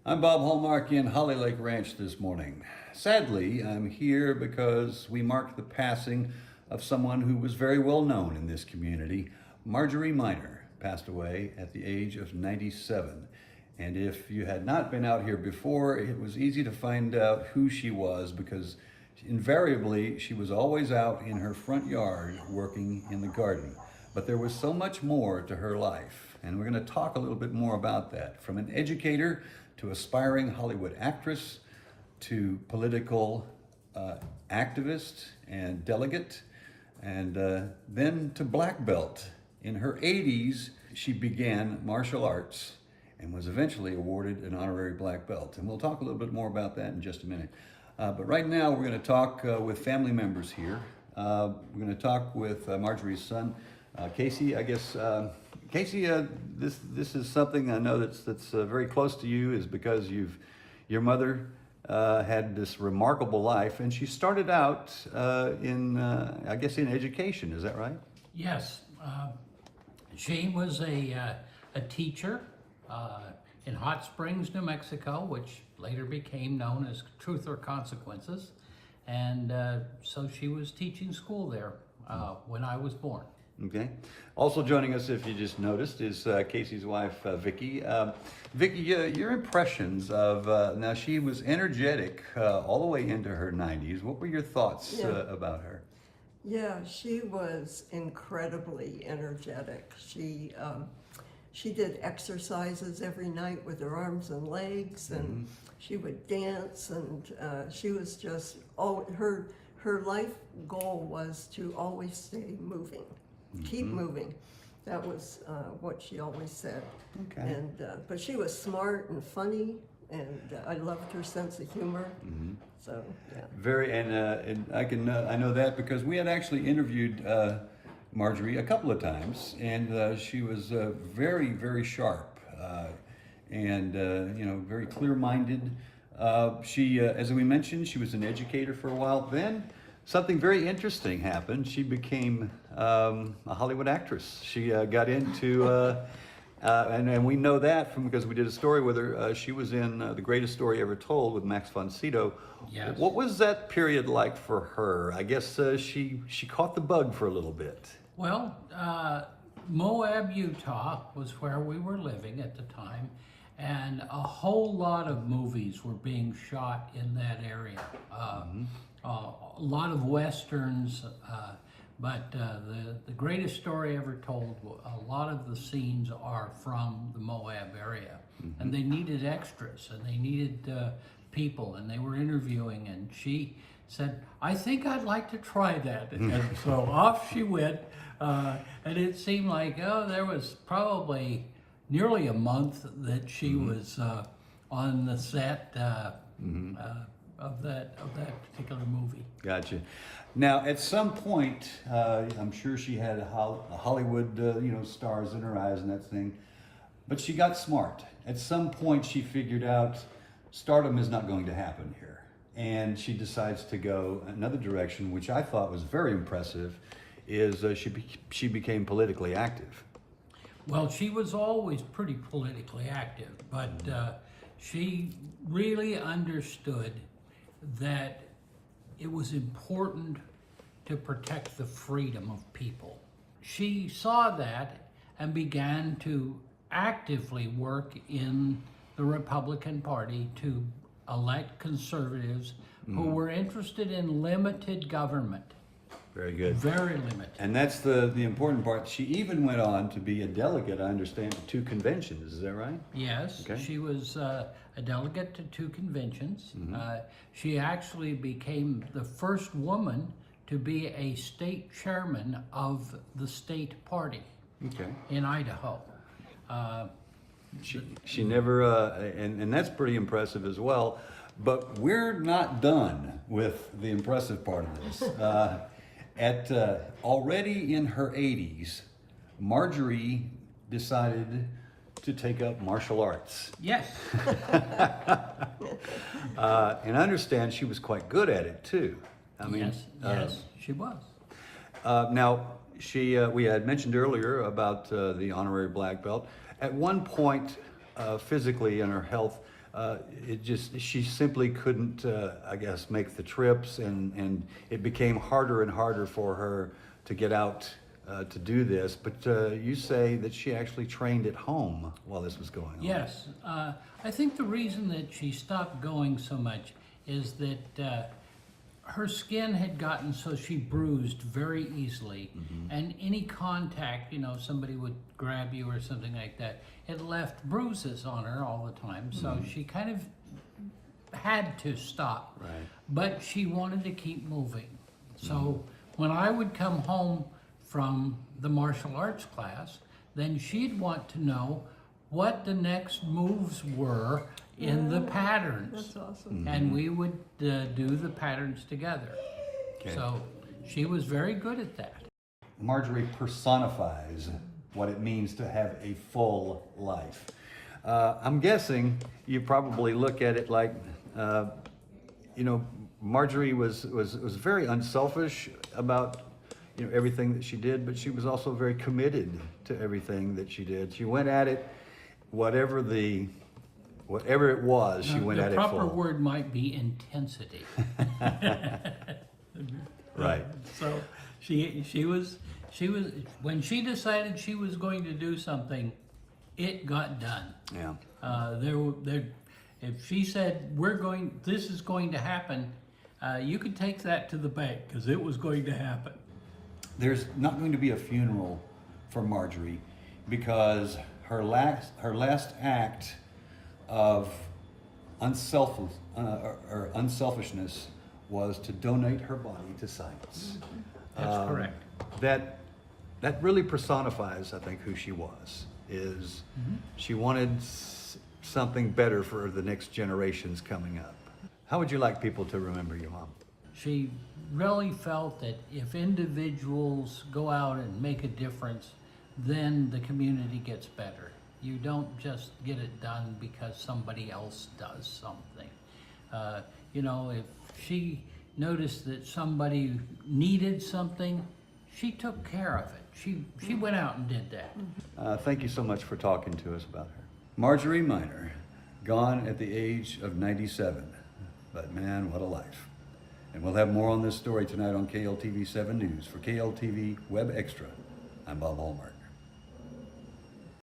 I'm Bob Hallmark in Holly Lake Ranch this morning. Sadly, I'm here because we mark the passing of someone who was very well known in this community. Marjorie Miner passed away at the age of 97. And if you had not been out here before, it was easy to find out who she was because invariably she was always out in her front yard working in the garden. But there was so much more to her life, and we're going to talk a little bit more about that. From an educator to aspiring Hollywood actress to political activist and delegate, and then to black belt. In her 80s, she began martial arts and was eventually awarded an honorary black belt. And we'll talk a little bit more about that in just a minute. But right now, we're going to talk with family members here. We're going to talk with Marjorie's son, Casey. I guess Casey, this is something I know that's very close to you, is because your mother had this remarkable life, and she started out in I guess in education. Is that right? Yes, she was a teacher in Hot Springs, New Mexico, which later became known as Truth or Consequences, and so she was teaching school there when I was born. Okay. Also joining us, if you just noticed, is Casey's wife, Vicki. Vicki, your impressions of, now she was energetic all the way into her 90s. What were your thoughts about her? Yeah, she was incredibly energetic. She did exercises every night with her arms and legs, and she would dance, and she was just, her life goal was to always stay moving. Keep moving. That was what she always said. Okay. And but she was smart and funny, and I loved her sense of humor. So yeah. Very, and I know that because we had actually interviewed Marjorie a couple of times, and she was very, very sharp, and very clear-minded. She, as we mentioned, she was an educator for a while. Then something very interesting happened. She became a Hollywood actress. She got into, and we know that because we did a story with her. She was in The Greatest Story Ever Told with Max von Sydow. Yes. What was that period like for her? I guess she caught the bug for a little bit. Well, Moab, Utah was where we were living at the time, and a whole lot of movies were being shot in that area. A lot of westerns, but the Greatest Story Ever Told, a lot of the scenes are from the Moab area. And they needed extras, and they needed people, and they were interviewing, and she said, I think I'd like to try that. And so off she went, and it seemed like, there was probably nearly a month that she was on the set of that particular movie. Gotcha. Now, at some point, I'm sure she had a Hollywood, stars in her eyes and that thing, but she got smart. At some point, she figured out stardom is not going to happen here, and she decides to go another direction, which I thought was very impressive. Is she became politically active? Well, she was always pretty politically active, but she really understood that it was important to protect the freedom of people. She saw that and began to actively work in the Republican Party to elect conservatives who were interested in limited government. Very good. Very limited. And that's the important part. She even went on to be a delegate, I understand, to 2 conventions. Is that right? Yes, Okay. she was a delegate to 2 conventions. She actually became the first woman to be a state chairman of the state party Okay. in Idaho. She never, and that's pretty impressive as well. But we're not done with the impressive part of this. Already in her 80s, Marjorie decided to take up martial arts. Yes. And I understand she was quite good at it too. I mean, yes, she was. Now, we had mentioned earlier about the honorary black belt. At one point, physically in her health, she simply couldn't, I guess, make the trips, and it became harder and harder for her to get out to do this. But you say that she actually trained at home while this was going on. Yes, I think the reason that she stopped going so much is that her skin had gotten so she bruised very easily, and any contact, somebody would grab you or something like that, it left bruises on her all the time. So she kind of had to stop. Right. But she wanted to keep moving. So when I would come home from the martial arts class, then she'd want to know what the next moves were in the patterns. That's awesome. And we would do the patterns together. Okay. So she was very good at that. Marjorie personifies what it means to have a full life. I'm guessing you probably look at it like, Marjorie was very unselfish about everything that she did, but she was also very committed to everything that she did. She went at it, whatever it was, she went at it full. The proper word might be intensity. Right. So she was when she decided she was going to do something, it got done. Yeah. If she said this is going to happen, you could take that to the bank because it was going to happen. There's not going to be a funeral for Marjorie because her last act of unselfishness was to donate her body to science. That's correct. That really personifies, I think, who she was. She wanted something better for the next generations coming up. How would you like people to remember you, Mom? She really felt that if individuals go out and make a difference, then the community gets better. You don't just get it done because somebody else does something. If she noticed that somebody needed something, she took care of it. She went out and did that. Thank you so much for talking to us about her. Marjorie Miner, gone at the age of 97. But man, what a life. And we'll have more on this story tonight on KLTV 7 News. For KLTV Web Extra, I'm Bob Hallmark.